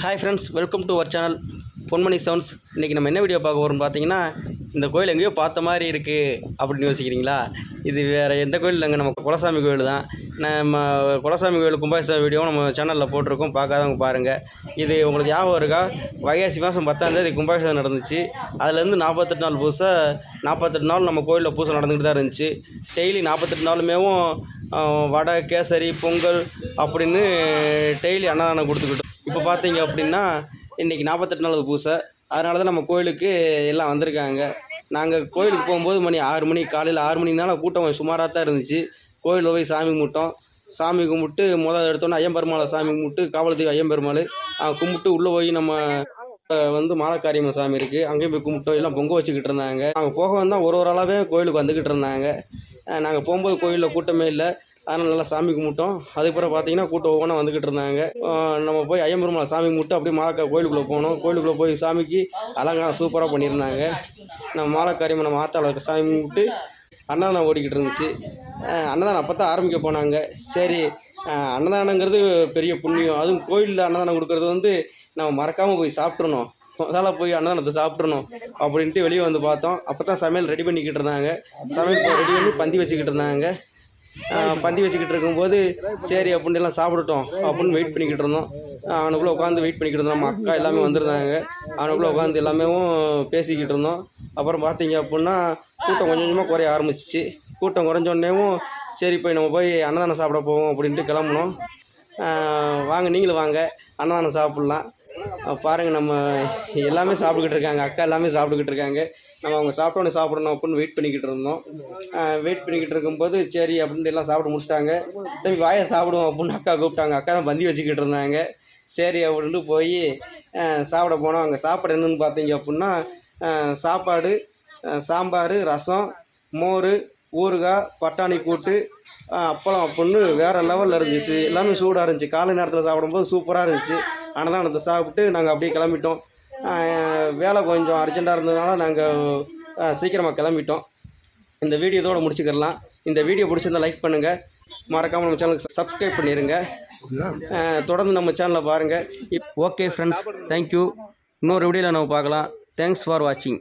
Hi friends, welcome to our channel Ponmani sounds. இன்றைக்கி நம்ம என்ன வீடியோ பார்க்க போகிறோம்னு பார்த்தீங்கன்னா, இந்த கோயில் எங்கேயோ பார்த்த மாதிரி இருக்குது அப்படின்னு யோசிக்கிறீங்களா? இது வேறு எந்த கோயில் இல்லைங்க, நம்ம குலசாமி கோயில் தான். நம்ம குலசாமி கோயில் கும்பாபிஷேக வீடியோவும் நம்ம சேனலில் போட்டிருக்கோம், பார்க்காதவங்க பாருங்கள். இது உங்களுக்கு ஞாபகம் இருக்கா? வைகாசி மாதம் 10ஆம் தேதி கும்பாபிஷேகம் நடந்துச்சு. அதுலேருந்து 48 நாள் பூசை, 48 நாள் நம்ம கோயிலில் பூசை நடந்துக்கிட்டு தான் இருந்துச்சு. டெய்லி 48 நாளுமேவும் வடை, கேசரி, பொங்கல் அப்படின்னு டெய்லி அன்னதானம் கொடுத்துக்கிட்டோம். இப்போ பார்த்தீங்க அப்படின்னா இன்றைக்கி 48 நாள் பூசை. அதனால தான் நம்ம கோயிலுக்கு எல்லாம் வந்திருக்காங்க. நாங்கள் கோயிலுக்கு போகும்போது மணி 6 மணி, காலையில் 6 மணினால கூட்டம் சுமாராக தான் இருந்துச்சு. கோயிலில் போய் சாமி கும்பிட்டோம். சாமி கும்பிட்டு எடுத்தோன்னே ஐயம்பெருமாளை சாமி கும்பிட்டு, காவலத்துக்கு ஐயம்பெருமாள் கும்பிட்டு உள்ளே போய் நம்ம வந்து மாலக்காரியம்மன் சாமி இருக்குது, அங்கேயும் போய் கும்பிட்டோம். எல்லாம் பொங்க வச்சுக்கிட்டு இருந்தாங்க. நாங்கள் போக வந்தால் ஒரு ஆளாகவே கோயிலுக்கு வந்துக்கிட்டு இருந்தாங்க. நாங்கள் போகும்போது கோயிலில் கூட்டமே இல்லை, அதனால் நல்லா சாமி கும்பிட்டோம். அதுக்கப்புறம் பார்த்தீங்கன்னா கூட்டம் ஒவ்வொன்றா வந்துக்கிட்டு இருந்தாங்க. நம்ம போய் ஐயம்பெருமாளை சாமி கும்பிட்டு அப்படியே கோயிலுக்குள்ளே போனோம். கோயிலுக்குள்ளே போய் சாமிக்கு அலங்காரம் சூப்பராக பண்ணியிருந்தாங்க. நம்ம மாலக்காரியம்மன் நம்ம ஆத்தாள சாமி கும்பிட்டு அன்னதானம் ஓடிக்கிட்டு இருந்துச்சு. அன்னதானம் அப்போ தான் ஆரம்பிக்க போனாங்க. சரி, அன்னதானங்கிறது பெரிய புண்ணியம். அதுவும் கோயிலில் அன்னதானம் கொடுக்கறது வந்து நம்ம மறக்காமல் போய் சாப்பிட்றணும். அதனால் போய் அன்னதானத்தை சாப்பிட்றணும் அப்படின்ட்டு வெளியே வந்து பார்த்தோம். அப்போ தான் சமையல் ரெடி பண்ணிக்கிட்டு இருந்தாங்க. சமையல் ரெடி பண்ணி பந்தி வச்சுக்கிட்டு இருந்தாங்க. பந்தி வச்சுக்கிட்டு இருக்கும்போது சரி அப்படின்னு எல்லாம் சாப்பிட்டுட்டோம் அப்படின்னு வெயிட் பண்ணிக்கிட்டு இருந்தோம். அவனுக்குள்ளே உட்காந்து வெயிட் பண்ணிக்கிட்டு இருந்தோம். நம்ம அக்கா எல்லாமே வந்திருந்தாங்க. அவனுக்குள்ளே உட்காந்து எல்லாமே பேசிக்கிட்டு இருந்தோம். அப்புறம் பார்த்தீங்க அப்படின்னா கூட்டம் கொஞ்சம் கொஞ்சமாக குறைய ஆரம்பிச்சிச்சு. கூட்டம் குறைஞ்சோடனேவும் சரி போய் நம்ம போய் அன்னதானம் சாப்பிட போவோம் அப்படின்ட்டு கிளம்புனோம். வாங்க நீங்களும் வாங்க, அன்னதானம் சாப்பிட்லாம். பாருங்கள், நம்ம எல்லாமே சாப்பிட்டுக்கிட்டு இருக்காங்க. அக்கா எல்லாமே சாப்பிட்டுக்கிட்டு இருக்காங்க. நம்ம அவங்க சாப்பிட்டோன்னு சாப்பிடணும் அப்படின்னு வெயிட் பண்ணிக்கிட்டு இருந்தோம். வெயிட் பண்ணிக்கிட்டு இருக்கும்போது சரி அப்படின்ட்டு எல்லாம் சாப்பிட முடிச்சிட்டாங்க. தம்பி வாயை சாப்பிடுவோம் அப்படின்னு அக்கா கூப்பிட்டாங்க. அக்கா தான் பந்தி வச்சுக்கிட்டு இருந்தாங்க. சரி அப்படின்ட்டு போய் சாப்பிட போனோம். அங்கே சாப்பாடு என்னென்னு பார்த்தீங்க அப்படின்னா சாப்பாடு, சாம்பார், ரசம், மோர், ஊறுகாய், பட்டாணி கூட்டு, அப்பளம் அப்படின்னு வேறு லெவலில் இருந்துச்சு. எல்லாமே சூடாக இருந்துச்சு. காலை நேரத்தில் சாப்பிடும்போது சூப்பராக இருந்துச்சு. அன்னதானத்தை சாப்பிட்டு நாங்கள் அப்படியே கிளம்பிட்டோம். வேலை கொஞ்சம் அர்ஜெண்ட்டாக இருந்ததுனால நாங்கள் சீக்கிரமாக கிளம்பிட்டோம். இந்த வீடியோ இதோடு முடிச்சுக்கிடலாம். இந்த வீடியோ பிடிச்சிருந்தால் லைக் பண்ணுங்கள், மறக்காமல் நம்ம சேனலுக்கு சப்ஸ்கிரைப் பண்ணிடுங்க. தொடர்ந்து நம்ம சேனலை பாருங்கள். Okay friends, thank you. இன்னொரு வீடியோவில் நம்ம பார்க்கலாம். தேங்க்ஸ் ஃபார் வாட்சிங்.